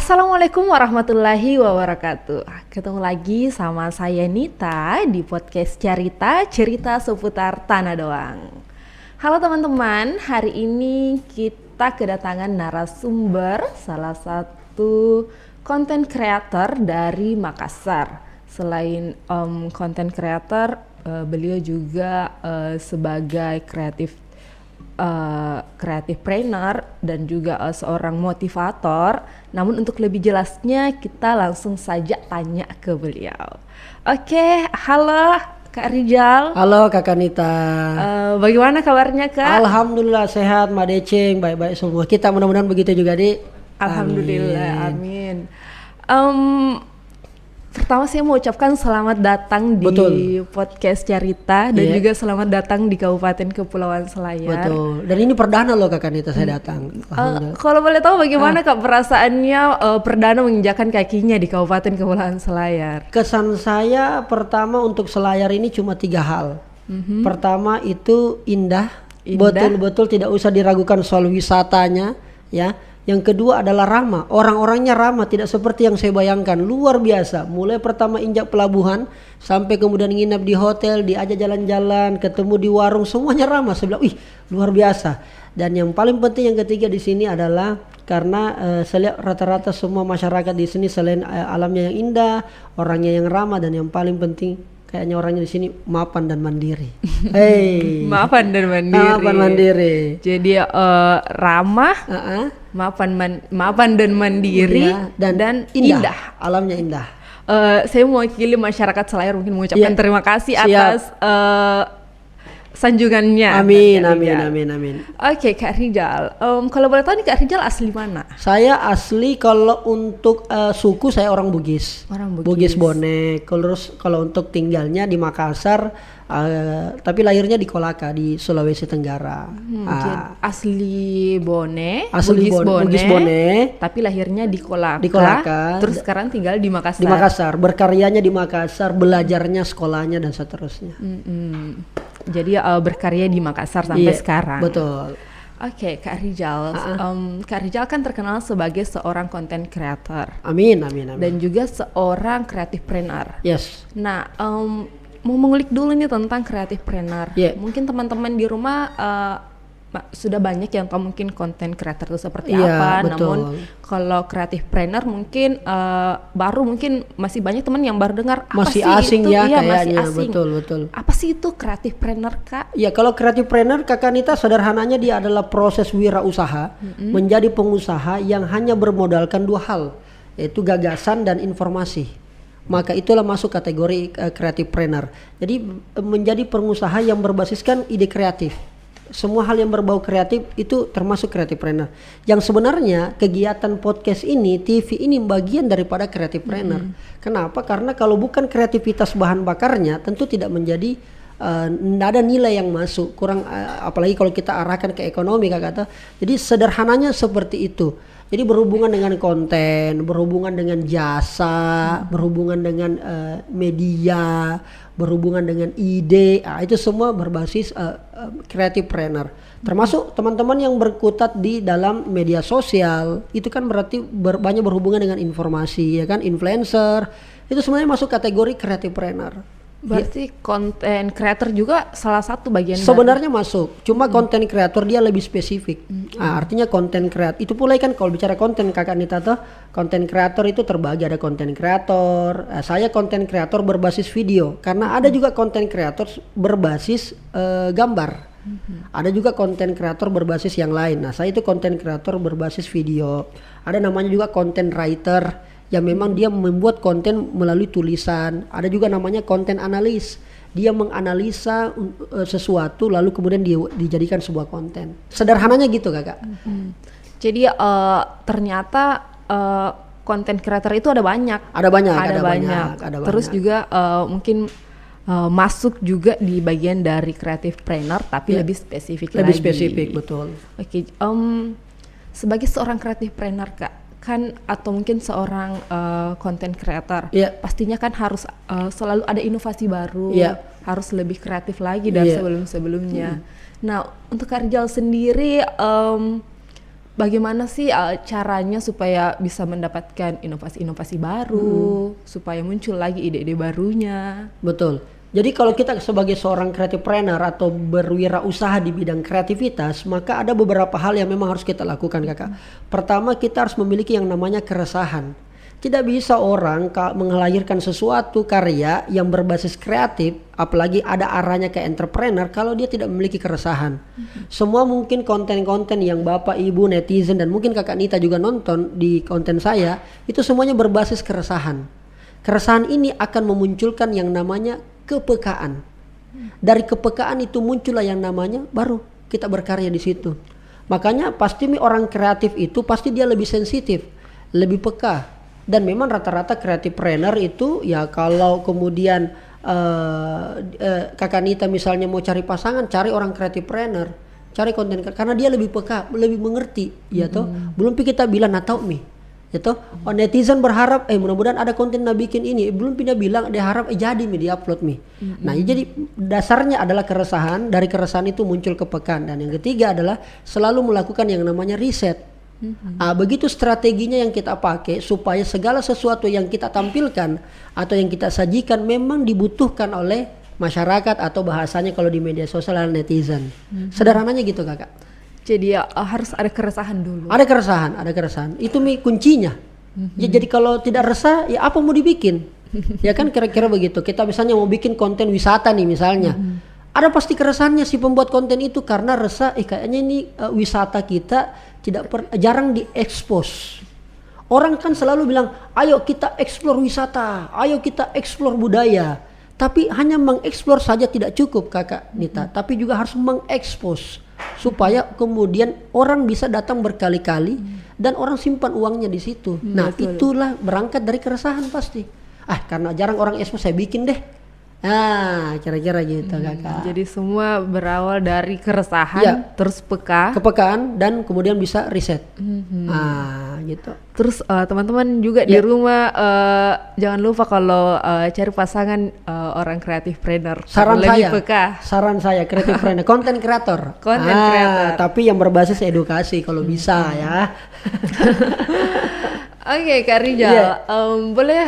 Assalamualaikum warahmatullahi wabarakatuh. Ketemu lagi sama saya Nita di podcast Cerita seputar Tanah Doang. Halo teman-teman, hari ini kita kedatangan narasumber, salah satu content creator dari Makassar. Selain content creator, beliau juga sebagai creative trainer dan juga seorang motivator. Namun untuk lebih jelasnya kita langsung saja tanya ke beliau. Oke, halo Kak Rijal. Halo Kakak Nita. Bagaimana kabarnya Kak? Alhamdulillah sehat, Mbak Deceng, baik-baik semua. Kita mudah-mudahan begitu juga, Dik. Alhamdulillah, amin. Pertama saya mau ucapkan selamat datang di podcast Cerita dan juga selamat datang di Kabupaten Kepulauan Selayar. Betul. Dan ini perdana loh Kakak Nita saya datang. Kalau boleh tahu bagaimana Kak perasaannya perdana menginjakan kakinya di Kabupaten Kepulauan Selayar? Kesan saya pertama untuk Selayar ini cuma 3 hal. Pertama itu indah. Betul-betul tidak usah diragukan soal wisatanya, ya. Yang kedua adalah ramah, orang-orangnya ramah, tidak seperti yang saya bayangkan, luar biasa. Mulai pertama injak pelabuhan, sampai kemudian nginap di hotel, diajak jalan-jalan, ketemu di warung, semuanya ramah. Saya bilang, wih luar biasa. Dan yang paling penting yang ketiga di sini adalah karena saya lihat rata-rata semua masyarakat di sini selain alamnya yang indah, orangnya yang ramah, dan yang paling penting kayaknya orangnya di sini mapan dan mandiri. Mapan dan mandiri. Mapan mandiri. Jadi ramah, mapan dan mandiri, dan indah. Alamnya indah. Saya mewakili masyarakat Selayar mungkin mengucapkan terima kasih atas sanjungannya. Amin. Oke, Kak Rijal. Kalau boleh tahu nih Kak Rijal asli mana? Saya asli kalau untuk suku saya orang Bugis. Bugis Bonek. Kalau untuk tinggalnya di Makassar, tapi lahirnya di Kolaka di Sulawesi Tenggara. Asli Bone, Bugis Bone. Tapi lahirnya di Kolaka. Terus sekarang tinggal di Makassar. Di Makassar, berkaryanya di Makassar, belajarnya sekolahnya dan seterusnya. Jadi berkarya di Makassar sampai sekarang. Betul. Oke, Kak Rijal. Kak Rijal kan terkenal sebagai seorang content creator. Amin. Dan juga seorang creative trainer. Yes. Nah, mau mengulik dulu nih tentang creative trainer. Mungkin teman-teman di rumah sudah banyak yang tahu mungkin content creator itu seperti apa. Betul. Namun kalau creative trainer mungkin baru, mungkin masih banyak teman yang baru dengar apa masih sih asing itu? Ya, iya, kayaknya. masih asing. Betul. Apa sih itu creative trainer, Kak? Ya, kalau creative trainer Kakak Nita sederhananya dia adalah proses wirausaha menjadi pengusaha yang hanya bermodalkan 2 hal, yaitu gagasan dan informasi. Maka itulah masuk kategori creative trainer. Jadi menjadi pengusaha yang berbasiskan ide kreatif. Semua hal yang berbau kreatif itu termasuk creative trainer. Yang sebenarnya kegiatan podcast ini, TV ini bagian daripada creative trainer. Kenapa? Karena kalau bukan kreativitas bahan bakarnya, tentu tidak menjadi ada nilai yang masuk. Kurang apalagi kalau kita arahkan ke ekonomi, Kak kata. Jadi sederhananya seperti itu. Jadi berhubungan dengan konten, berhubungan dengan jasa, berhubungan dengan media, berhubungan dengan ide, itu semua berbasis creative trainer. Termasuk teman-teman yang berkutat di dalam media sosial, itu kan berarti banyak berhubungan dengan informasi, ya kan, influencer, itu sebenarnya masuk kategori creative trainer. Berarti content creator juga salah satu bagian sebenarnya masuk, cuma content creator dia lebih spesifik. Artinya content creator itu pula kan kalau bicara konten Kakak Nita tuh, content creator itu terbagi, ada content creator, saya content creator berbasis video, karena ada juga content creator berbasis gambar. Ada juga content creator berbasis yang lain. Nah, saya itu content creator berbasis video. Ada namanya juga content writer, yang memang dia membuat konten melalui tulisan. Ada juga namanya content analis, dia menganalisa sesuatu lalu kemudian dijadikan sebuah konten. Sederhananya gitu Kakak. Jadi ternyata content creator itu ada banyak. Ada banyak. Terus juga mungkin masuk juga di bagian dari creative trainer, tapi lebih spesifik lagi. Lebih spesifik, betul. Oke, sebagai seorang creative trainer Kak, kan atau mungkin seorang content creator, pastinya kan harus selalu ada inovasi baru, harus lebih kreatif lagi dari sebelum-sebelumnya. Nah, untuk Kak Rijal sendiri bagaimana sih caranya supaya bisa mendapatkan inovasi-inovasi baru, supaya muncul lagi ide-ide barunya? Betul. Jadi kalau kita sebagai seorang creativepreneur atau berwirausaha di bidang kreativitas, maka ada beberapa hal yang memang harus kita lakukan, Kakak. Pertama, kita harus memiliki yang namanya keresahan. Tidak bisa orang mengelahirkan sesuatu karya yang berbasis kreatif, apalagi ada arahnya ke entrepreneur, kalau dia tidak memiliki keresahan. Semua mungkin konten-konten yang Bapak, Ibu, netizen, dan mungkin Kakak Nita juga nonton di konten saya, itu semuanya berbasis keresahan. Keresahan ini akan memunculkan yang namanya kepekaan. Dari kepekaan itu muncullah yang namanya baru kita berkarya di situ. Makanya pasti orang kreatif itu pasti dia lebih sensitif, lebih peka. Dan memang rata-rata creativepreneur itu ya kalau kemudian Kakak Nita misalnya mau cari pasangan, cari orang creativepreneur, cari konten karena dia lebih peka, lebih mengerti, ya toh. Belum kita bilang tahu mi, ya toh. Netizen berharap mudah-mudahan ada konten bikin ini, belum pindah bilang dia harap jadi mi di-upload mi. Nah, jadi dasarnya adalah keresahan, dari keresahan itu muncul kepekaan, dan yang ketiga adalah selalu melakukan yang namanya riset. Begitu strateginya yang kita pakai supaya segala sesuatu yang kita tampilkan atau yang kita sajikan memang dibutuhkan oleh masyarakat atau bahasanya kalau di media sosial netizen. Sederhananya gitu, Kakak. Jadi harus ada keresahan dulu. Ada keresahan. Itu kuncinya. Ya, jadi kalau tidak resah ya apa mau dibikin? Ya kan kira-kira begitu. Kita misalnya mau bikin konten wisata nih misalnya. Ada pasti keresahannya si pembuat konten itu karena resah kayaknya ini wisata kita jarang diekspos. Orang kan selalu bilang, ayo kita eksplor wisata, ayo kita eksplor budaya. Tapi hanya mengeksplor saja tidak cukup, Kakak Nita. Tapi juga harus mengekspos supaya kemudian orang bisa datang berkali-kali dan orang simpan uangnya di situ. Nah, itulah berangkat dari keresahan pasti. Karena jarang orang ekspos, saya bikin deh. Nah, kira-kira gitu, Kakak. Jadi semua berawal dari keresahan, terus kepekaan, dan kemudian bisa riset. Gitu. Terus teman-teman juga di rumah jangan lupa kalau cari pasangan orang creativepreneur. Saran saya creativepreneur, content creator. Tapi yang berbasis edukasi kalau bisa ya. Oke, Kak Rizal, boleh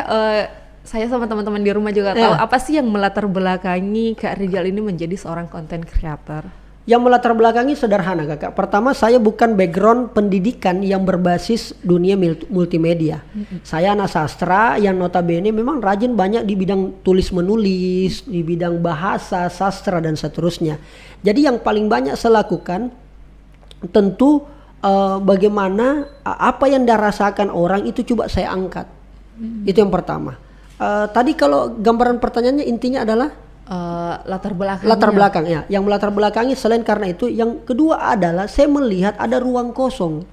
saya sama teman-teman di rumah juga tahu apa sih yang melatar belakangi Kak Rizal ini menjadi seorang content creator? Yang melatar belakangi sederhana, Kakak. Pertama, saya bukan background pendidikan yang berbasis dunia multimedia. Saya anak sastra yang notabene memang rajin banyak di bidang tulis menulis, di bidang bahasa, sastra dan seterusnya. Jadi yang paling banyak saya lakukan tentu bagaimana apa yang dirasakan orang itu coba saya angkat. Itu yang pertama. Tadi kalau gambaran pertanyaannya intinya adalah latar belakang ya. Yang melatar belakangi selain karena itu, yang kedua adalah saya melihat ada ruang kosong.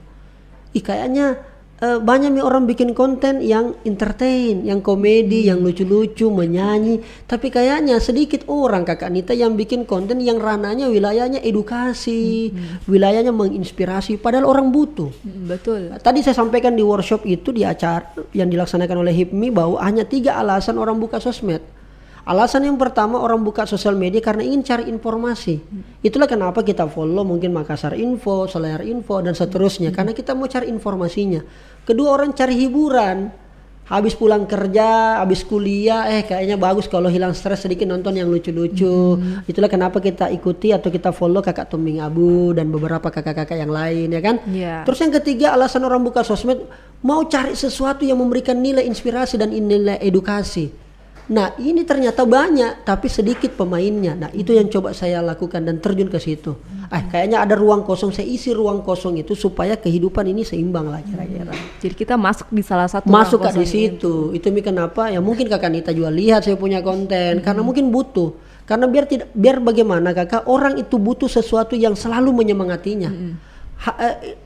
Kayaknya banyak nih orang bikin konten yang entertain, yang komedi, yang lucu-lucu, menyanyi. Tapi kayaknya sedikit orang, Kakak Nita, yang bikin konten yang ranahnya wilayahnya edukasi, wilayahnya menginspirasi. Padahal orang butuh. Betul. Tadi saya sampaikan di workshop itu di acara yang dilaksanakan oleh HIPMI bahwa hanya 3 alasan orang buka sosmed. Alasan yang pertama, orang buka sosial media karena ingin cari informasi. Itulah kenapa kita follow mungkin Makassar Info, Selayar Info, dan seterusnya. Karena kita mau cari informasinya. Kedua, orang cari hiburan. Habis pulang kerja, habis kuliah, kayaknya bagus kalau hilang stres sedikit nonton yang lucu-lucu. Itulah kenapa kita ikuti atau kita follow Kakak Tumbing Abu dan beberapa kakak-kakak yang lain, ya kan? Terus yang ketiga, alasan orang buka sosmed mau cari sesuatu yang memberikan nilai inspirasi dan nilai edukasi. Nah, ini ternyata banyak tapi sedikit pemainnya. Nah, itu yang coba saya lakukan dan terjun ke situ. Kayaknya ada ruang kosong, saya isi ruang kosong itu supaya kehidupan ini seimbang lah kira-kira. Jadi kita masuk di salah satu masuk ke di situ. Itu kenapa ya mungkin Kakak Nita juga lihat saya punya konten karena mungkin butuh. Karena biar bagaimana, Kakak, orang itu butuh sesuatu yang selalu menyemangatinya.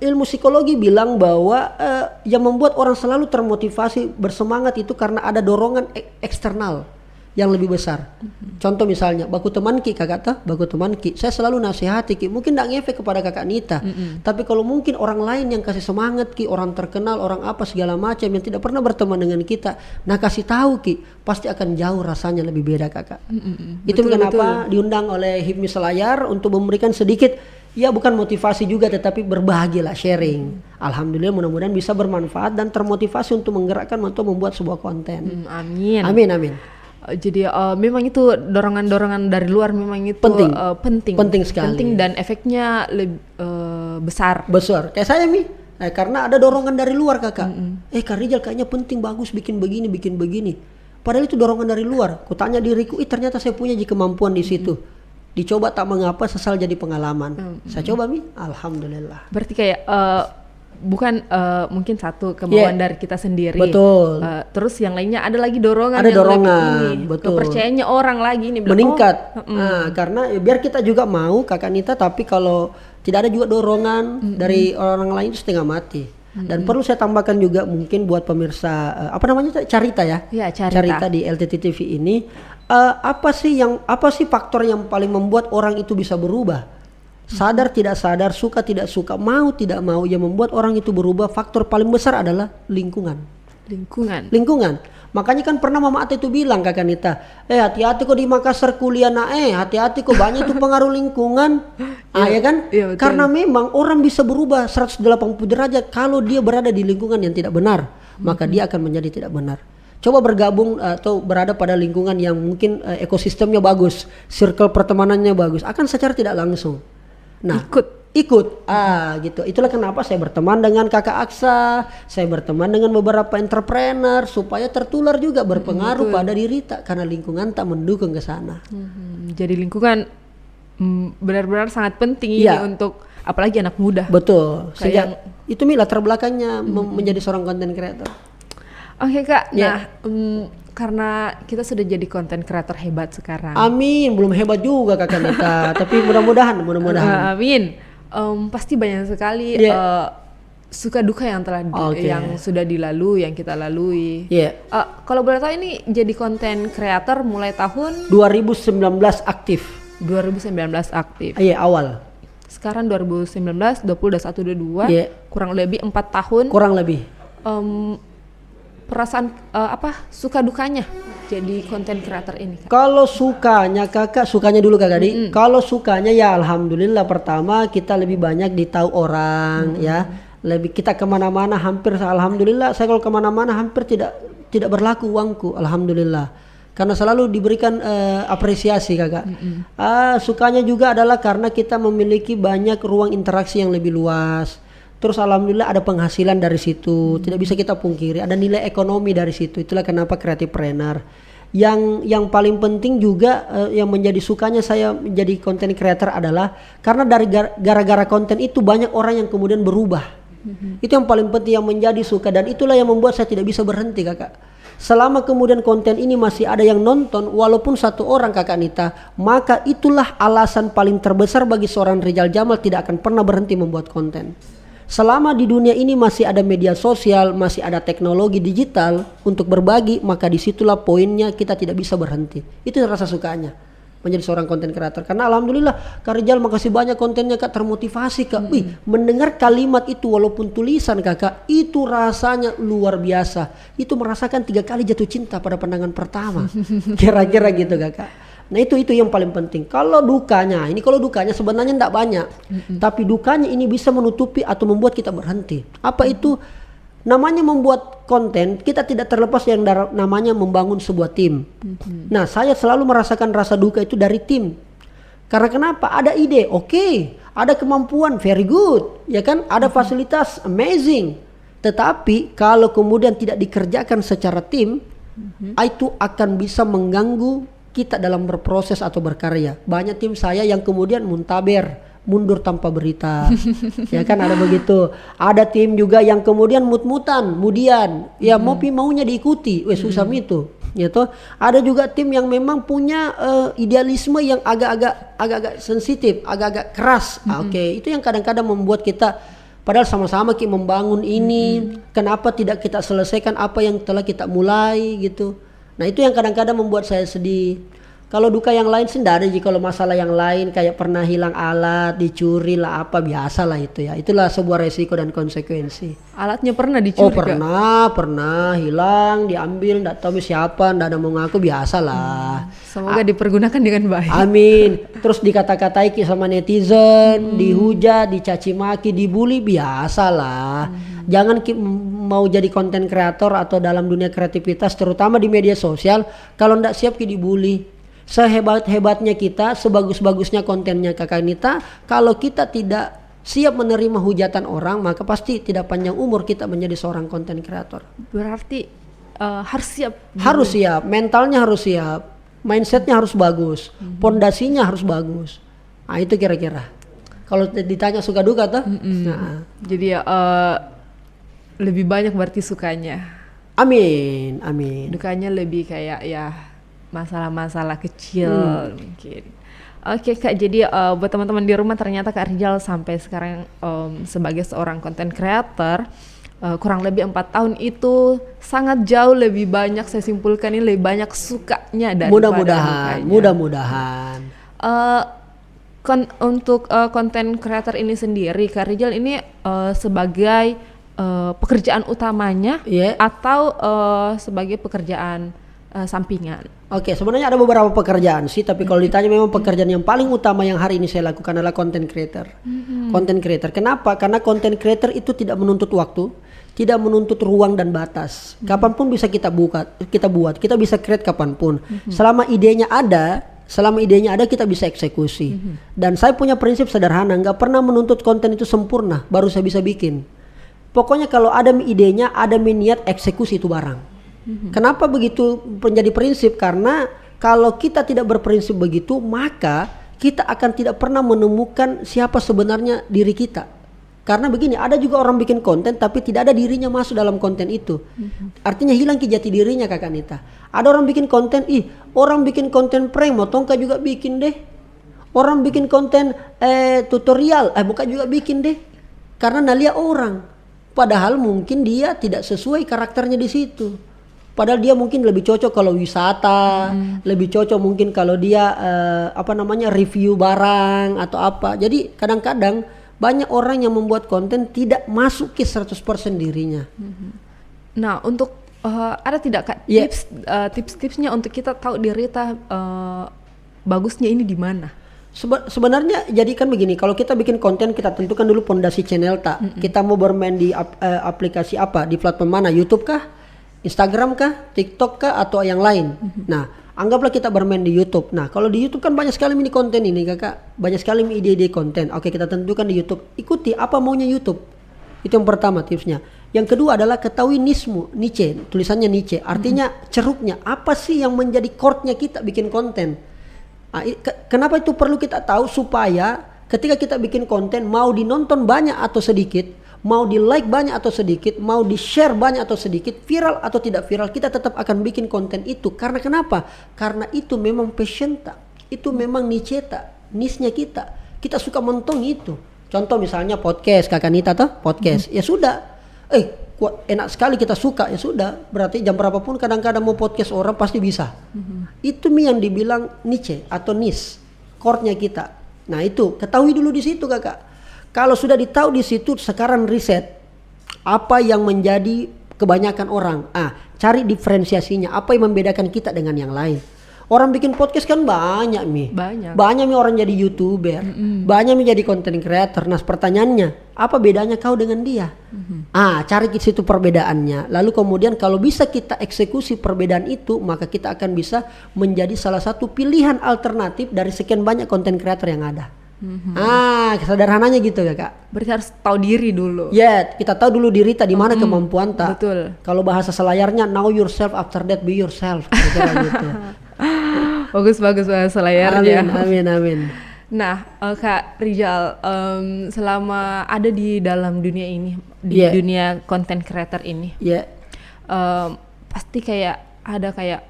Ilmu psikologi bilang bahwa yang membuat orang selalu termotivasi bersemangat itu karena ada dorongan eksternal yang lebih besar. Contoh misalnya baku teman ki, Kakak baku teman ki, saya selalu nasihati ki, mungkin tidak ngefek kepada Kakak Nita, tapi kalau mungkin orang lain yang kasih semangat ki, orang terkenal, orang apa segala macam yang tidak pernah berteman dengan kita, nah kasih tahu ki, pasti akan jauh rasanya lebih beda, Kakak. Itu kenapa diundang oleh HIPMI Selayar untuk memberikan sedikit Ya bukan motivasi juga, tetapi berbahagialah, sharing. Alhamdulillah, mudah-mudahan bisa bermanfaat dan termotivasi untuk menggerakkan untuk membuat sebuah konten. Amin. Amin, amin. Jadi memang itu dorongan-dorongan dari luar memang itu penting sekali. Penting dan efeknya lebih besar. Kayak saya karena ada dorongan dari luar kakak. Kak Rizal kayaknya penting, bagus, bikin begini. Padahal itu dorongan dari luar. Kutanya diriku, ternyata saya punya kemampuan di situ. Dicoba tak mengapa, sesal jadi pengalaman. Saya coba alhamdulillah. Berarti kayak bukan mungkin satu kemauan dari kita sendiri. Betul. Terus yang lainnya ada lagi dorongan. Ada dorongan, betul. Kepercayaannya orang lagi ini meningkat. Karena biar kita juga mau kakak Nita, tapi kalau tidak ada juga dorongan dari orang lain itu setengah mati. Dan perlu saya tambahkan juga mungkin buat pemirsa Carita ya. Carita di LTT TV ini. Apa sih faktor yang paling membuat orang itu bisa berubah? Sadar tidak sadar, suka tidak suka, mau tidak mau, yang membuat orang itu berubah, faktor paling besar adalah lingkungan. Makanya kan pernah Mama Ate itu bilang kakak Nita, hati-hati kok di Makassar kuliah hati-hati kok banyak itu pengaruh lingkungan. Ya kan? Iya, karena memang orang bisa berubah 180 derajat kalau dia berada di lingkungan yang tidak benar, maka dia akan menjadi tidak benar. Coba bergabung atau berada pada lingkungan yang mungkin ekosistemnya bagus, circle pertemanannya bagus, akan secara tidak langsung. Nah, ikut. Gitu. Itulah kenapa saya berteman dengan Kakak Aksa, saya berteman dengan beberapa entrepreneur supaya tertular juga berpengaruh pada diri karena lingkungan tak mendukung ke sana. Jadi lingkungan benar-benar sangat penting ini untuk apalagi anak muda. Betul. Sejak itu latar belakangnya menjadi seorang content creator. Oke Kak, nah karena kita sudah jadi content creator hebat sekarang. Amin, belum hebat juga Kakak Nita, tapi mudah-mudahan. Amin. Pasti banyak sekali suka duka yang yang sudah dilalui, yang kita lalui. Kalau boleh tahu ini jadi content creator mulai tahun 2019 aktif. 2019 aktif. Iya, awal. Sekarang 2019, 20, 21, 22, kurang lebih 4 tahun. Kurang lebih. Perasaan suka dukanya jadi content creator ini Kak? Kalau sukanya kakak, sukanya dulu kakak Di. Kalau sukanya ya alhamdulillah, pertama kita lebih banyak ditahu orang ya, lebih kita kemana-mana hampir alhamdulillah. Saya kalau kemana-mana hampir tidak berlaku uangku, alhamdulillah, karena selalu diberikan apresiasi kakak. Sukanya juga adalah karena kita memiliki banyak ruang interaksi yang lebih luas. Terus alhamdulillah ada penghasilan dari situ, tidak bisa kita pungkiri, ada nilai ekonomi dari situ. Itulah kenapa creativepreneur. Yang paling penting juga yang menjadi sukanya saya menjadi content creator adalah karena dari gara-gara konten itu banyak orang yang kemudian berubah. Itu yang paling penting, yang menjadi suka, dan itulah yang membuat saya tidak bisa berhenti kakak. Selama kemudian konten ini masih ada yang nonton, walaupun 1 orang kakak Nita, maka itulah alasan paling terbesar bagi seorang Rizal Jamal tidak akan pernah berhenti membuat konten. Selama di dunia ini masih ada media sosial, masih ada teknologi digital untuk berbagi, maka disitulah poinnya kita tidak bisa berhenti. Itu rasa sukanya menjadi seorang konten kreator. Karena alhamdulillah Kak Rizal, makasih banyak kontennya Kak, termotivasi Kak. Mendengar kalimat itu walaupun tulisan Kakak, itu rasanya luar biasa. Itu merasakan 3 kali jatuh cinta pada pandangan pertama. Kira-kira gitu Kakak. Nah itu yang paling penting. Kalau dukanya sebenarnya tidak banyak, tapi dukanya ini bisa menutupi atau membuat kita berhenti. Apa itu? Namanya membuat konten, kita tidak terlepas yang namanya membangun sebuah tim. Nah saya selalu merasakan rasa duka itu dari tim. Karena kenapa? Ada ide, ada kemampuan, very good, ya kan? Ada fasilitas, amazing. Tetapi kalau kemudian tidak dikerjakan secara tim, itu akan bisa mengganggu kita dalam berproses atau berkarya. Banyak tim saya yang kemudian muntaber, mundur tanpa berita. Ya kan, ada begitu. Ada tim juga yang kemudian mut-mutan, kemudian ya maunya diikuti, susah itu. Gitu. Ada juga tim yang memang punya idealisme yang agak-agak sensitif, agak-agak keras. Itu yang kadang-kadang membuat kita, padahal sama-sama kita membangun ini, kenapa tidak kita selesaikan apa yang telah kita mulai gitu. Nah itu yang kadang-kadang membuat saya sedih. Kalau duka yang lain sih enggak ada Ji. Kalau masalah yang lain kayak pernah hilang alat, dicuri lah apa, biasa lah itu ya. Itulah sebuah resiko dan konsekuensi. Alatnya pernah dicuri? Oh pernah hilang, diambil, enggak tahu siapa, enggak ada mau ngaku, biasa lah. Semoga dipergunakan dengan baik. Amin. Terus dikata-katai sama netizen, dihujat, dicaci maki, dibully, biasa lah. Jangan mau jadi konten kreator atau dalam dunia kreativitas terutama di media sosial kalau enggak siap dibully. Sehebat-hebatnya kita, sebagus-bagusnya kontennya Kakak Nita, kalau kita tidak siap menerima hujatan orang, maka pasti tidak panjang umur kita menjadi seorang konten kreator. Berarti harus siap. Harus siap, mentalnya harus siap, mindsetnya harus bagus, pondasinya harus bagus. Nah itu kira-kira. Kalau ditanya suka duka tuh. Nah. Jadi lebih banyak berarti sukanya. Amin. Dukanya lebih kayak ya masalah-masalah kecil mungkin. Oke Kak, jadi buat teman-teman di rumah, ternyata Kak Rizal sampai sekarang sebagai seorang content creator kurang lebih 4 tahun itu sangat jauh lebih banyak, saya simpulkan ini lebih banyak sukanya daripada mudah-mudahan. Untuk content creator ini sendiri, Kak Rizal ini sebagai pekerjaan utamanya atau sebagai pekerjaan sampingan? Oke, sebenarnya ada beberapa pekerjaan sih, tapi kalau ditanya memang pekerjaan yang paling utama yang hari ini saya lakukan adalah content creator. Content creator. Kenapa? Karena content creator itu tidak menuntut waktu, tidak menuntut ruang dan batas. Kapanpun bisa kita buat, kita bisa create kapanpun. Selama idenya ada, kita bisa eksekusi. Dan saya punya prinsip sederhana, nggak pernah menuntut konten itu sempurna baru saya bisa bikin. Pokoknya kalau ada idenya, ada niat, eksekusi itu barang. Kenapa begitu menjadi prinsip? Karena kalau kita tidak berprinsip begitu, maka kita akan tidak pernah menemukan siapa sebenarnya diri kita. Karena begini, ada juga orang bikin konten tapi tidak ada dirinya masuk dalam konten itu. Artinya hilang jati dirinya Kakak Nita. Ada orang bikin konten, orang bikin konten prank, Motongka juga bikin deh. Orang bikin konten tutorial, bukan juga bikin deh. Karena nalia orang. Padahal mungkin dia tidak sesuai karakternya di situ. Padahal dia mungkin lebih cocok kalau wisata, lebih cocok mungkin kalau dia review barang atau apa. Jadi kadang-kadang banyak orang yang membuat konten tidak masuk ke 100% dirinya. Nah, untuk ada tidak Kak tips-tipsnya untuk kita tahu diri kita bagusnya ini di mana? Sebenarnya jadi kan begini, kalau kita bikin konten kita tentukan dulu pondasi channel kita mau bermain di aplikasi apa, di platform mana, YouTube kah, Instagram kah, TikTok kah, atau yang lain. Nah, anggaplah kita bermain di YouTube. Nah, kalau di YouTube kan banyak sekali mini konten ini Kakak, banyak sekali ide-ide konten. Oke, kita tentukan di YouTube, ikuti apa maunya YouTube. Itu yang pertama tipsnya. Yang kedua adalah ketahui niche, tulisannya niche, artinya ceruknya, apa sih yang menjadi core-nya kita bikin konten. Nah, kenapa itu perlu kita tahu? Supaya ketika kita bikin konten, mau dinonton banyak atau sedikit, mau di like banyak atau sedikit, mau di share banyak atau sedikit, viral atau tidak viral, kita tetap akan bikin konten itu. Karena kenapa? Karena itu memang passion itu memang niche-nya kita suka mentong itu. Contoh misalnya podcast Kakak Nita podcast, ya sudah, enak sekali kita suka, ya sudah, berarti jam berapapun kadang-kadang mau podcast orang pasti bisa. Itu yang dibilang niche atau niche, core-nya kita. Nah itu ketahui dulu di situ Kakak. Kalau sudah ditahu di situ, sekarang riset apa yang menjadi kebanyakan orang. Cari diferensiasinya, apa yang membedakan kita dengan yang lain. Orang bikin podcast kan banyak orang jadi YouTuber, banyak jadi content creator. Nah pertanyaannya, apa bedanya kau dengan dia? Cari di situ perbedaannya. Lalu kemudian kalau bisa kita eksekusi perbedaan itu, maka kita akan bisa menjadi salah satu pilihan alternatif dari sekian banyak content creator yang ada. Sederhananya gitu ya Kak. Berarti harus tahu diri dulu. Kita tahu dulu diri di mana kemampuan Betul. Kalau bahasa selayarnya, know yourself, after that be yourself. Kira-kira gitu. Bagus bahasa layarnya. Amin. Nah, Kak Rizal, selama ada di dalam dunia ini, dunia content creator ini, pasti kayak ada kayak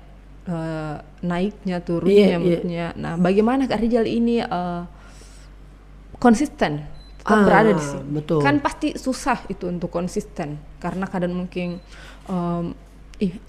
naiknya, turunnya, moodnya. Nah, bagaimana Kak Rizal ini konsisten tetap berada di sini? Betul. Kan pasti susah itu untuk konsisten, karena kadang mungkin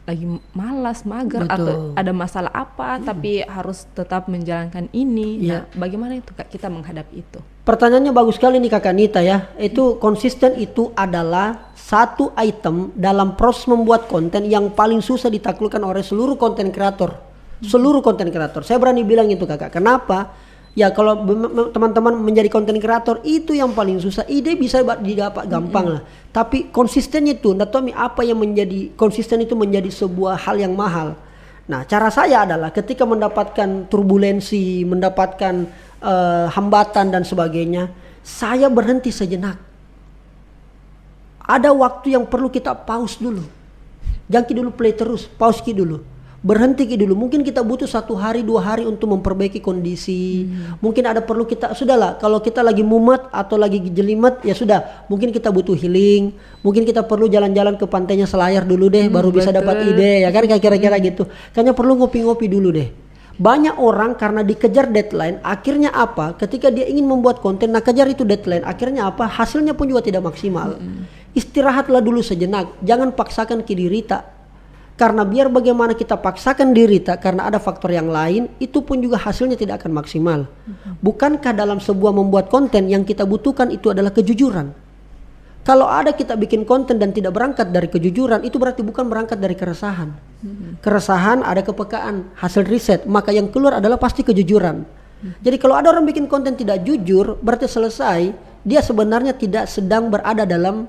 lagi malas, mager, Betul. atau ada masalah apa, tapi harus tetap menjalankan ini. Iya. Nah, bagaimana itu Kak kita menghadapi itu? Pertanyaannya bagus sekali nih Kakak Nita ya. Itu konsisten itu adalah satu item dalam proses membuat konten yang paling susah ditaklukkan oleh seluruh konten kreator. Seluruh konten kreator. Saya berani bilang itu Kakak. Kenapa? Ya kalau teman-teman menjadi konten kreator itu yang paling susah. Ide bisa didapat gampang lah. Tapi konsisten itu, Natomi apa yang menjadi konsisten itu menjadi sebuah hal yang mahal. Nah cara saya adalah ketika mendapatkan turbulensi, mendapatkan hambatan dan sebagainya, saya berhenti sejenak. Ada waktu yang perlu kita pause dulu. Jangan dulu play terus, pause dulu. Berhenti dulu. Mungkin kita butuh 1 hari 2 hari untuk memperbaiki kondisi. Mungkin ada perlu kita, sudahlah kalau kita lagi mumet atau lagi jelimet ya sudah, mungkin kita butuh healing. Mungkin kita perlu jalan-jalan ke pantainya Selayar dulu deh, baru bisa dapat ide ya kan, kira-kira gitu. Kayaknya perlu ngopi-ngopi dulu deh. Banyak orang karena dikejar deadline, akhirnya apa? Ketika dia ingin membuat konten, nah kejar itu deadline, akhirnya apa? Hasilnya pun juga tidak maksimal. Istirahatlah dulu sejenak, jangan paksakan ke diri tak. Karena biar bagaimana kita paksakan diri tak, karena ada faktor yang lain, itu pun juga hasilnya tidak akan maksimal. Bukankah dalam sebuah membuat konten yang kita butuhkan itu adalah kejujuran? Kalau ada kita bikin konten dan tidak berangkat dari kejujuran, itu berarti bukan berangkat dari keresahan. Keresahan ada kepekaan, hasil riset, maka yang keluar adalah pasti kejujuran. Jadi kalau ada orang bikin konten tidak jujur, berarti selesai, dia sebenarnya tidak sedang berada dalam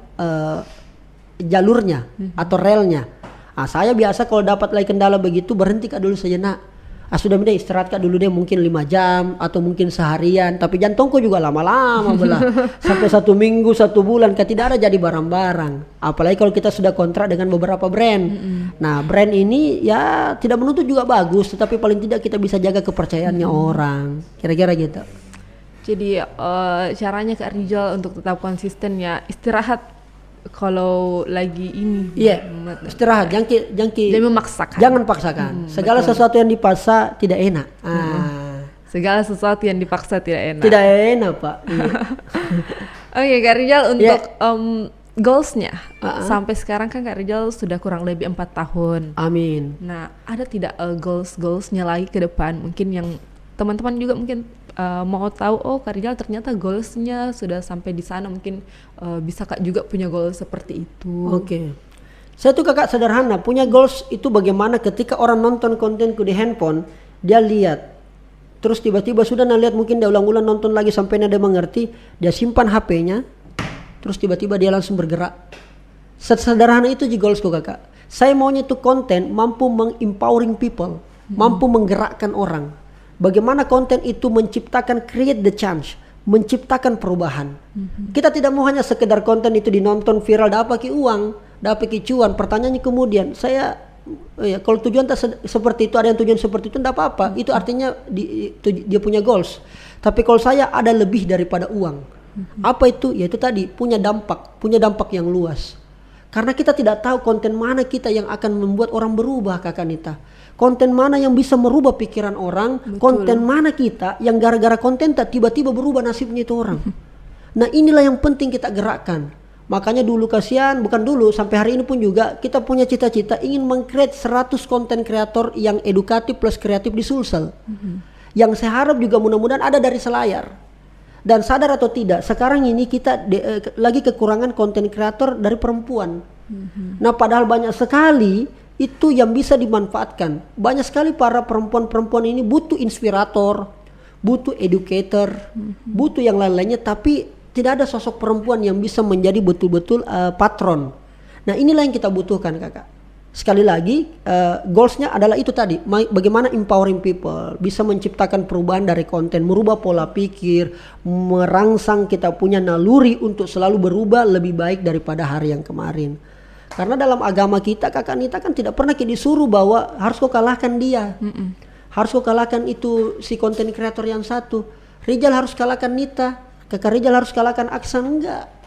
jalurnya atau relnya. Nah, saya biasa kalau dapat lagi kendala begitu berhenti Kak dulu sejenak. Sudah deh istirahat Kak dulu deh, mungkin 5 jam atau mungkin seharian. Tapi jantungku juga lama-lama belah. Sampai 1 minggu, 1 bulan Kak tidak ada jadi barang-barang. Apalagi kalau kita sudah kontrak dengan beberapa brand. Nah brand ini ya tidak menuntut juga bagus, tetapi paling tidak kita bisa jaga kepercayaannya orang. Kira-kira gitu. Jadi caranya Kak Rizal untuk tetap konsisten ya istirahat. Kalau lagi ini istirahat, jangan memaksakan. Jangan paksakan. Segala sesuatu yang dipaksa tidak enak. Segala sesuatu yang dipaksa tidak enak. Tidak enak, Pak. Oke, Kak Rizal untuk goalsnya sampai sekarang kan Kak Rizal sudah kurang lebih 4 tahun. Amin. Nah, ada tidak goalsnya lagi ke depan? Mungkin yang teman-teman juga mungkin mau tahu, oh Kak Rizal ternyata goalsnya sudah sampai di sana, mungkin bisa Kak juga punya goal seperti itu. Oke. Saya tuh Kakak sederhana, punya goals itu bagaimana ketika orang nonton kontenku di handphone, dia lihat, terus tiba-tiba sudah lihat, mungkin dia ulang-ulang nonton lagi sampai dia mengerti, dia simpan HP-nya, terus tiba-tiba dia langsung bergerak. Sederhana itu di goalsku Kakak. Saya maunya itu konten mampu meng-empowering people, mampu menggerakkan orang. Bagaimana konten itu menciptakan create the change, menciptakan perubahan. Kita tidak mau hanya sekedar konten itu dinonton viral dapat uang, dapat cuan. Pertanyaannya kemudian, saya kalau tujuan seperti itu, ada yang tujuan seperti itu tidak apa-apa. Itu artinya dia punya goals. Tapi kalau saya ada lebih daripada uang. Apa itu? Yaitu tadi punya dampak yang luas. Karena kita tidak tahu konten mana kita yang akan membuat orang berubah Kakak Nita. Konten mana yang bisa merubah pikiran orang. Betul. Konten mana kita yang gara-gara konten tak tiba-tiba berubah nasibnya itu orang. Nah inilah yang penting kita gerakkan. Makanya dulu sampai hari ini pun juga kita punya cita-cita ingin meng-create 100 konten kreator yang edukatif plus kreatif di Sulsel. Yang saya harap juga mudah-mudahan ada dari Selayar. Dan sadar atau tidak, sekarang ini kita lagi kekurangan konten kreator dari perempuan. Nah padahal banyak sekali itu yang bisa dimanfaatkan. Banyak sekali para perempuan-perempuan ini butuh inspirator, butuh educator, butuh yang lain-lainnya, tapi tidak ada sosok perempuan yang bisa menjadi betul-betul patron. Nah inilah yang kita butuhkan Kakak. Sekali lagi goalsnya adalah itu tadi, bagaimana empowering people, bisa menciptakan perubahan dari konten, merubah pola pikir, merangsang kita punya naluri untuk selalu berubah lebih baik daripada hari yang kemarin. Karena dalam agama kita Kakak Nita kan tidak pernah disuruh bahwa harus kau kalahkan dia, harus kau kalahkan itu si konten kreator yang satu. Rizal harus kalahkan Nita, Kakak Rizal harus kalahkan Aksan, enggak.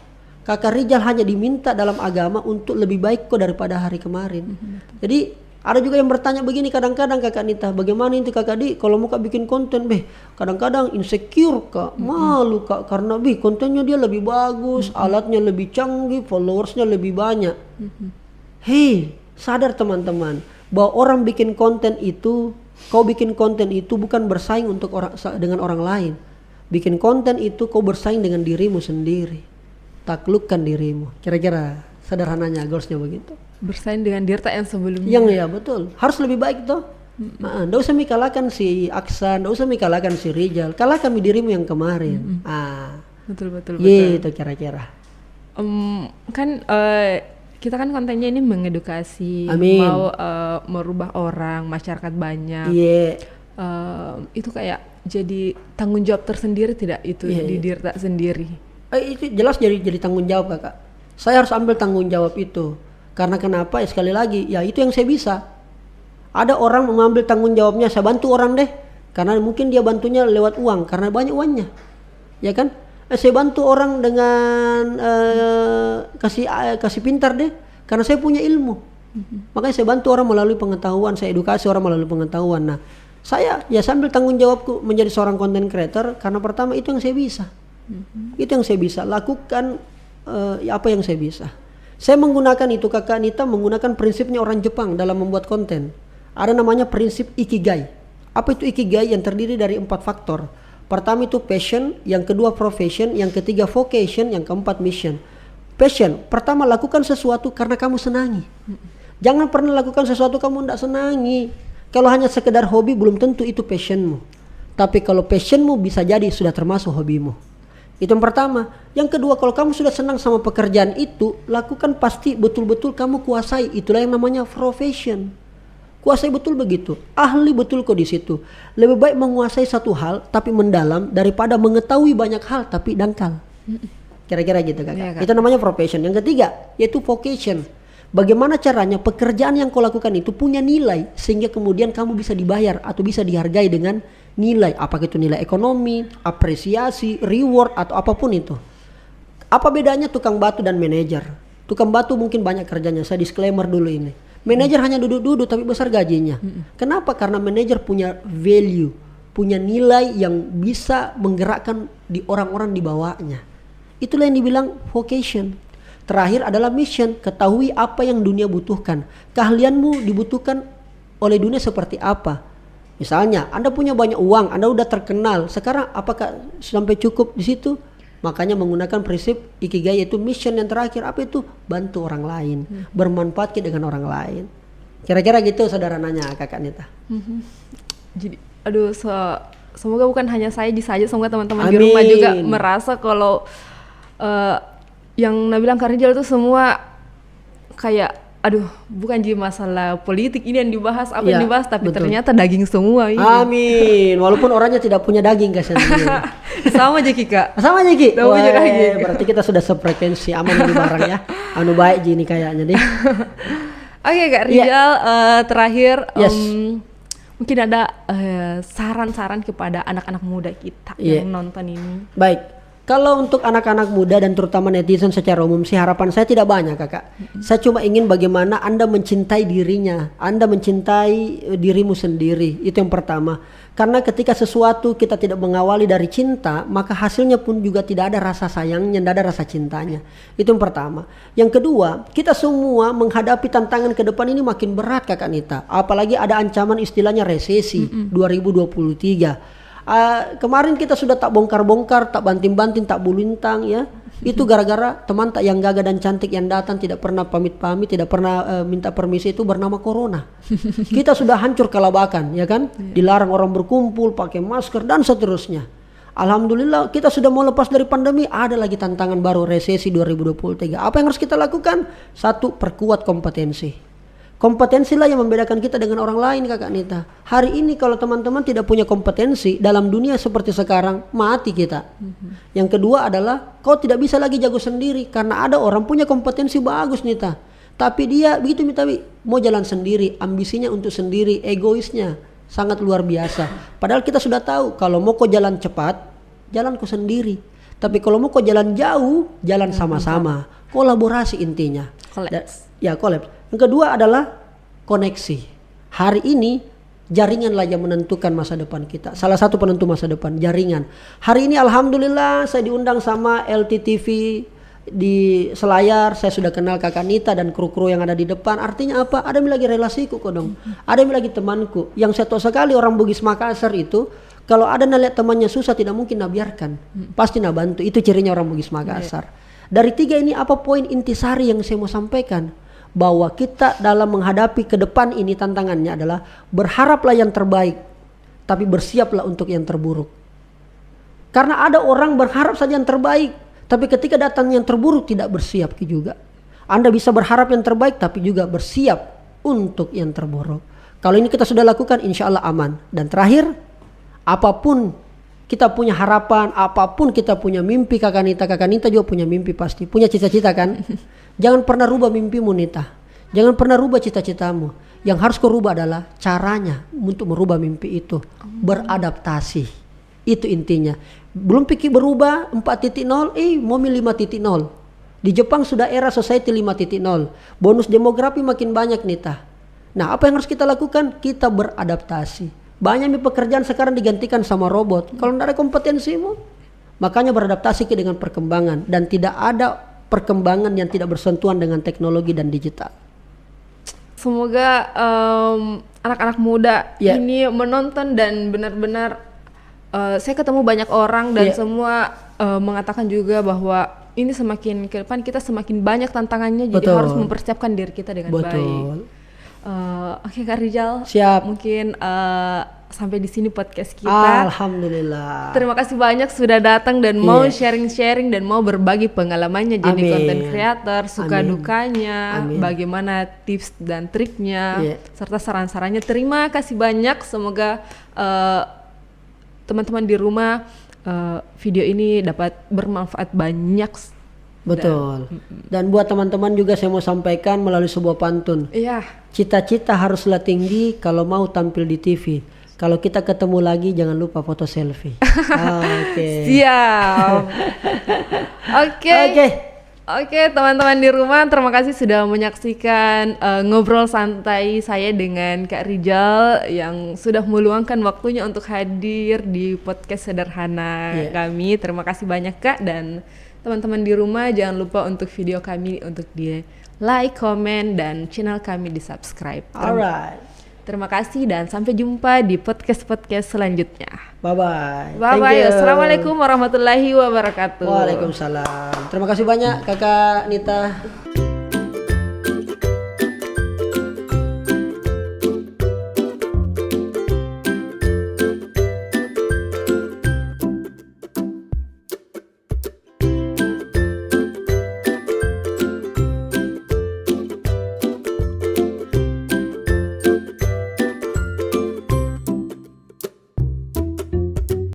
Kakak Rizal hanya diminta dalam agama untuk lebih baik kok daripada hari kemarin. Jadi ada juga yang bertanya begini kadang-kadang Kakak Nita, bagaimana itu Kakak Di kalau mau bikin konten kadang-kadang insecure Kak, malu Kak, karena kontennya dia lebih bagus, alatnya lebih canggih, followersnya lebih banyak. Hei, Sadar teman-teman bahwa orang bikin konten itu, kau bikin konten itu bukan bersaing untuk dengan orang lain. Bikin konten itu kau bersaing dengan dirimu sendiri. Taklukkan dirimu. Kira-kira sederhananya goalsnya begitu. Bersaing dengan Dirta yang sebelumnya. Yang ya betul. Harus lebih baik toh. Nggak usah kalahkan si Aksan, nggak usah kalahkan si Rijal. Kalahkan dirimu yang kemarin. Betul. Gitu kira-kira. Kita kan kontennya ini mengedukasi, mau merubah orang, masyarakat banyak. Itu kayak jadi tanggung jawab tersendiri tidak itu di Dirta sendiri? Itu jelas jadi tanggung jawab kakak. Saya harus ambil tanggung jawab itu. Karena kenapa? Ya sekali lagi, ya itu yang saya bisa. Ada orang mengambil tanggung jawabnya, saya bantu orang deh. Karena mungkin dia bantunya lewat uang, karena banyak uangnya. Ya kan? Saya bantu orang dengan kasih pintar deh, karena saya punya ilmu. Makanya saya bantu orang melalui pengetahuan, saya edukasi orang melalui pengetahuan. Nah, saya ya sambil tanggung jawabku menjadi seorang content creator, karena pertama itu yang saya bisa. Itu yang saya bisa lakukan, apa yang saya bisa. Saya menggunakan itu, Kakak Anita menggunakan prinsipnya orang Jepang dalam membuat konten. Ada namanya prinsip Ikigai. Apa itu Ikigai? Yang terdiri dari 4 faktor. Pertama itu passion, yang kedua profession, yang ketiga vocation, yang keempat mission. Passion, pertama lakukan sesuatu karena kamu senangi. Jangan pernah lakukan sesuatu kamu tidak senangi. Kalau hanya sekedar hobi belum tentu itu passionmu. Tapi kalau passionmu bisa jadi sudah termasuk hobimu. Itu yang pertama. Yang kedua, kalau kamu sudah senang sama pekerjaan itu, lakukan pasti betul-betul kamu kuasai. Itulah yang namanya profession. Kuasai betul begitu, ahli betul kok di situ. Lebih baik menguasai satu hal tapi mendalam daripada mengetahui banyak hal tapi dangkal. Kira-kira gitu Kak. Ya, Kak. Itu namanya profession. Yang ketiga yaitu vocation. Bagaimana caranya pekerjaan yang kau lakukan itu punya nilai sehingga kemudian kamu bisa dibayar atau bisa dihargai dengan nilai. Apakah itu nilai ekonomi, apresiasi, reward atau apapun itu. Apa bedanya tukang batu dan manajer? Tukang batu mungkin banyak kerjanya. Saya disclaimer dulu ini. Manajer hanya duduk-duduk tapi besar gajinya. Kenapa? Karena manajer punya value, punya nilai yang bisa menggerakkan di orang-orang di bawahnya. Itulah yang dibilang vocation. Terakhir adalah mission. Ketahui apa yang dunia butuhkan. Keahlianmu dibutuhkan oleh dunia seperti apa. Misalnya, Anda punya banyak uang, Anda udah terkenal. Sekarang apakah sampai cukup di situ? Makanya menggunakan prinsip Ikigai, yaitu mission yang terakhir. Apa itu? Bantu orang lain, bermanfaat dengan orang lain. Kira-kira gitu saudara nanya Kakak Nita. Jadi aduh, semoga bukan hanya saya saja, semoga teman-teman di rumah juga merasa kalau yang Nabila Kak Rijal itu semua kayak aduh, bukan jadi masalah politik ini yang dibahas, apa yang dibahas, tapi betul. Ternyata daging semua ini. Amin. Walaupun orangnya tidak punya daging kasihan. Sama aja Ki Kak. Sama aja Ki. Berarti kita sudah sefrekuensi, aman di barang ya. Anu baik gini kayaknya deh. Oke Kak Rijal, terakhir mungkin ada saran-saran kepada anak-anak muda kita yang nonton ini. Baik. Kalau untuk anak-anak muda dan terutama netizen secara umum sih harapan saya tidak banyak Kakak. Saya cuma ingin bagaimana Anda mencintai dirinya, Anda mencintai dirimu sendiri. Itu yang pertama. Karena ketika sesuatu kita tidak mengawali dari cinta, maka hasilnya pun juga tidak ada rasa sayangnya, tidak ada rasa cintanya. Itu yang pertama. Yang kedua, kita semua menghadapi tantangan ke depan ini makin berat Kakak Nita. Apalagi ada ancaman istilahnya resesi 2023. Kemarin kita sudah tak bongkar-bongkar, tak banting-banting, tak bulintang ya. Itu gara-gara teman tak yang gagah dan cantik yang datang tidak pernah pamit-pamit, tidak pernah minta permisi, itu bernama corona. Kita sudah hancur kelabakan ya kan. Dilarang orang berkumpul, pakai masker dan seterusnya. Alhamdulillah kita sudah mau lepas dari pandemi, ada lagi tantangan baru resesi 2023. Apa yang harus kita lakukan? Satu, perkuat kompetensi. Kompetensilah yang membedakan kita dengan orang lain Kakak Nita. Hari ini kalau teman-teman tidak punya kompetensi dalam dunia seperti sekarang, mati kita. Yang kedua adalah kau tidak bisa lagi jago sendiri karena ada orang punya kompetensi bagus Nita. Tapi dia begitu Nita, mau jalan sendiri, ambisinya untuk sendiri, egoisnya sangat luar biasa. Padahal kita sudah tahu kalau mau kau jalan cepat, jalan kau sendiri. Tapi kalau mau kau jalan jauh, jalan sama-sama. Kolaborasi intinya. Kolaps. Kolaps. Yang kedua adalah koneksi. Hari ini jaringanlah yang menentukan masa depan kita. Salah satu penentu masa depan, jaringan. Hari ini alhamdulillah saya diundang sama LTTV di selayar saya sudah kenal Kakak Nita dan kru-kru yang ada di depan. Artinya apa? Ada yang lagi relasiku kok dong. Ada yang lagi temanku. Yang saya tahu sekali orang Bugis Makassar itu, kalau ada lihat temannya susah tidak mungkin biarkan. Pasti bantu. Itu cirinya orang Bugis Makassar. Dari 3 ini apa poin intisari yang saya mau sampaikan? Bahwa kita dalam menghadapi ke depan ini tantangannya adalah berharaplah yang terbaik, tapi bersiaplah untuk yang terburuk. Karena ada orang berharap saja yang terbaik, tapi ketika datang yang terburuk tidak bersiap juga. Anda bisa berharap yang terbaik tapi juga bersiap untuk yang terburuk. Kalau ini kita sudah lakukan, insya Allah aman. Dan terakhir, apapun kita punya harapan, apapun kita punya mimpi, Kakak Nita juga punya mimpi pasti. Punya cita-cita kan? Jangan pernah rubah mimpimu Nita. Jangan pernah rubah cita-citamu. Yang harus kau rubah adalah caranya untuk merubah mimpi itu. Beradaptasi. Itu intinya. Belum pikir berubah 4.0, mobil 5.0. Di Jepang sudah era society 5.0. Bonus demografi makin banyak Nita. Nah, apa yang harus kita lakukan? Kita beradaptasi. Banyak pekerjaan sekarang digantikan sama robot. Kalau tidak ada kompetensimu, makanya beradaptasi dengan perkembangan. Dan tidak ada perkembangan yang tidak bersentuhan dengan teknologi dan digital. Semoga anak-anak muda ini menonton dan benar-benar saya ketemu banyak orang dan semua mengatakan juga bahwa ini semakin ke depan kita semakin banyak tantangannya. Jadi harus mempersiapkan diri kita dengan baik. Oke Kak Rizal, siap. Mungkin sampai di sini podcast kita. Alhamdulillah. Terima kasih banyak sudah datang dan mau sharing-sharing dan mau berbagi pengalamannya jadi content creator, suka dukanya, bagaimana tips dan triknya, serta saran-sarannya. Terima kasih banyak. Semoga teman-teman di rumah video ini dapat bermanfaat banyak. Betul. Dan buat teman-teman juga saya mau sampaikan melalui sebuah pantun. Iya. Cita-cita haruslah tinggi kalau mau tampil di TV. Kalau kita ketemu lagi jangan lupa foto selfie. Oke. Siap. Oke, teman-teman di rumah, terima kasih sudah menyaksikan ngobrol santai saya dengan Kak Rizal yang sudah meluangkan waktunya untuk hadir di podcast sederhana kami. Terima kasih banyak Kak, dan teman-teman di rumah jangan lupa untuk video kami untuk di like, komen, dan channel kami di subscribe. Alright. Terima kasih dan sampai jumpa di podcast-podcast selanjutnya. Bye-bye. Bye-bye. Assalamualaikum warahmatullahi wabarakatuh. Waalaikumsalam. Terima kasih banyak Kakak Nita.